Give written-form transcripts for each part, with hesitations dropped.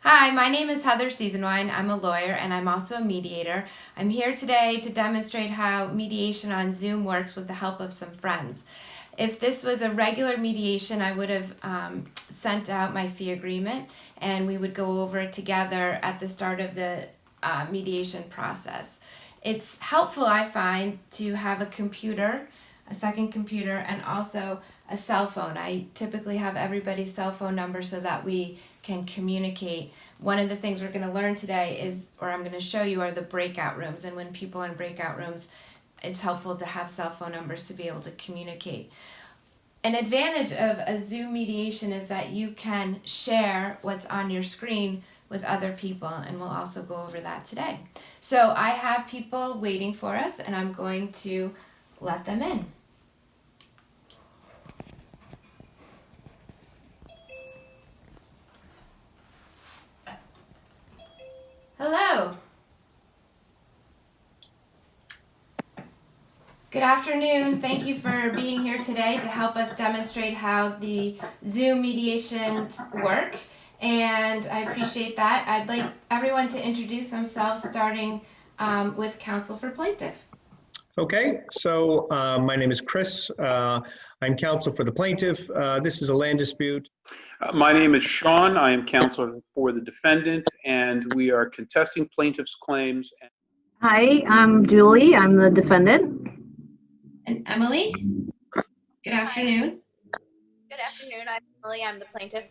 Hi, my name is Heather Seasonwein. I'm a lawyer and I'm also a mediator. I'm here today to demonstrate how mediation on Zoom works with the help of some friends. If this was a regular mediation, I would have sent out my fee agreement and we would go over it together at the start of the mediation process. It's helpful, I find, to have a computer, a second computer, and also a cell phone. I typically have everybody's cell phone number so that we can communicate. One of the things we're going to learn today is, or I'm going to show you, are the breakout rooms. And when people are in breakout rooms, it's helpful to have cell phone numbers to be able to communicate. An advantage of a Zoom mediation is that you can share what's on your screen with other people, and we'll also go over that today. So I have people waiting for us, and I'm going to let them in. Hello. Good afternoon. Thank you for being here today to help us demonstrate how the Zoom mediations work. And I appreciate that. I'd like everyone to introduce themselves, starting with counsel for plaintiff. Okay, so my name is Chris. I'm counsel for the plaintiff. This is a land dispute. My name is Sean. I am counsel for the defendant, and we are contesting plaintiff's claims. Hi, I'm Julie. I'm the defendant. And Emily? Good afternoon. Good afternoon. I'm Emily. I'm the plaintiff.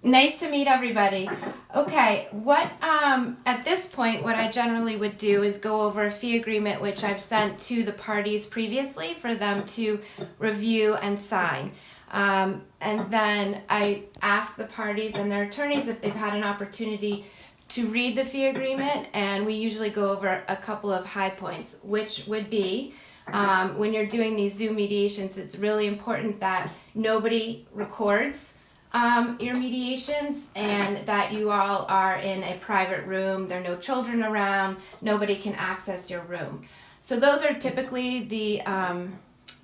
Nice to meet everybody. Okay, at this point, what I generally would do is go over a fee agreement which I've sent to the parties previously for them to review and sign. And then I ask the parties and their attorneys if they've had an opportunity to read the fee agreement, and we usually go over a couple of high points, which would be when you're doing these Zoom mediations, it's really important that nobody records your mediations, and that you all are in a private room. There are no children around. Nobody can access your room. So those are typically the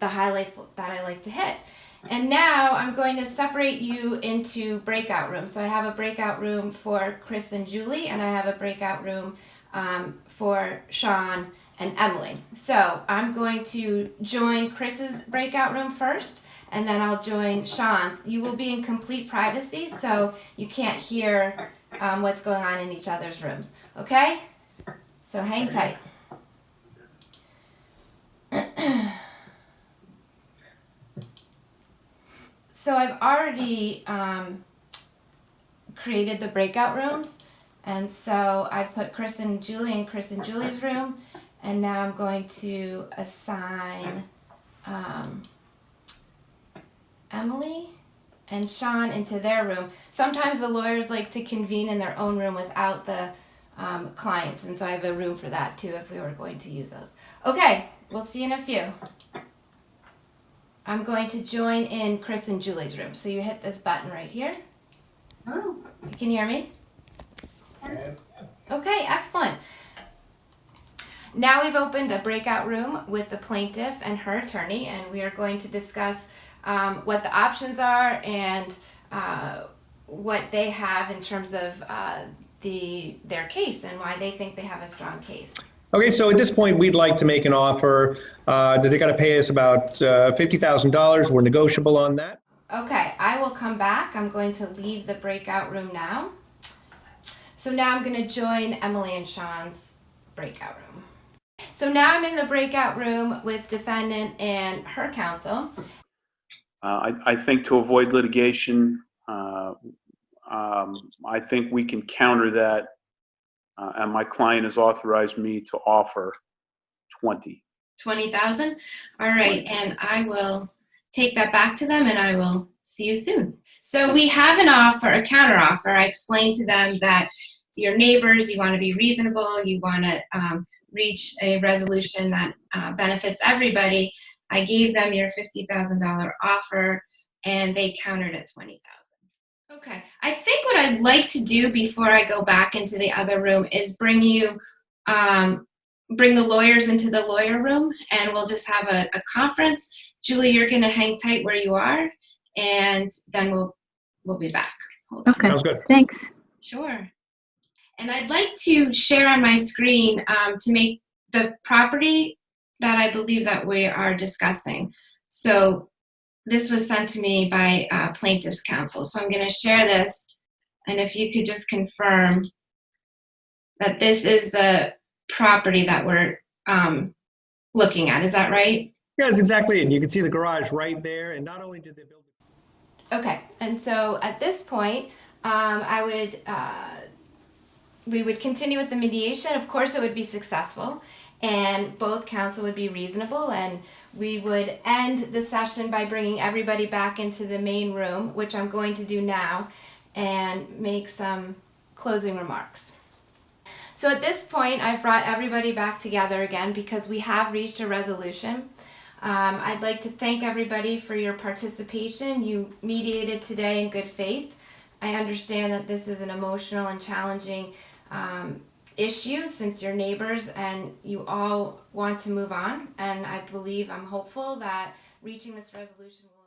highlights that I like to hit. And now I'm going to separate you into breakout rooms. So I have a breakout room for Chris and Julie, and I have a breakout room for Sean and Emily. So I'm going to join Chris's breakout room first, and then I'll join Sean's. You will be in complete privacy, so you can't hear what's going on in each other's rooms. Okay? So hang tight. So I've already created the breakout rooms, and so I've put Chris and Julie in Chris and Julie's room, and now I'm going to assign Emily and Sean into their room. Sometimes the lawyers like to convene in their own room without the clients, and so I have a room for that too if we were going to use those. Okay, we'll see in a few. I'm going to join in Chris and Julie's room. So you hit this button right here. Oh. You can hear me? Okay, excellent. Now we've opened a breakout room with the plaintiff and her attorney, and we are going to discuss what the options are and what they have in terms of their case and why they think they have a strong case. Okay, so at this point, we'd like to make an offer that they got to pay us about $50,000. We're negotiable on that. Okay, I will come back. I'm going to leave the breakout room now. So now I'm going to join Emily and Sean's breakout room. So now I'm in the breakout room with defendant and her counsel. I think to avoid litigation, I think we can counter that, and my client has authorized me to offer 20,000. All right, and I will take that back to them, and I will see you soon. So we have an offer, a counter offer. I explained to them that your neighbors, you want to be reasonable, you want to reach a resolution that benefits everybody. I gave them your $50,000 offer, and they countered at 20,000. Okay, I think what I'd like to do before I go back into the other room is bring the lawyers into the lawyer room, and we'll just have a conference. Julie, you're going to hang tight where you are, and then we'll be back. Hold on. Okay. Sounds good. Thanks. Sure. And I'd like to share on my screen to make the property that I believe that we are discussing. So this was sent to me by plaintiff's counsel. So I'm going to share this. And if you could just confirm that this is the property that we're looking at. Is that right? Yeah, that's exactly it. And you can see the garage right there. And not only did they build Okay. And so at this point, we would continue with the mediation. Of course, it would be successful, and both counsel would be reasonable, and we would end the session by bringing everybody back into the main room, which I'm going to do now, and make some closing remarks. So at this point, I've brought everybody back together again because we have reached a resolution. I'd like to thank everybody for your participation. You mediated today in good faith. I understand that this is an emotional and challenging issue since you're neighbors and you all want to move on. And I believe, I'm hopeful that reaching this resolution will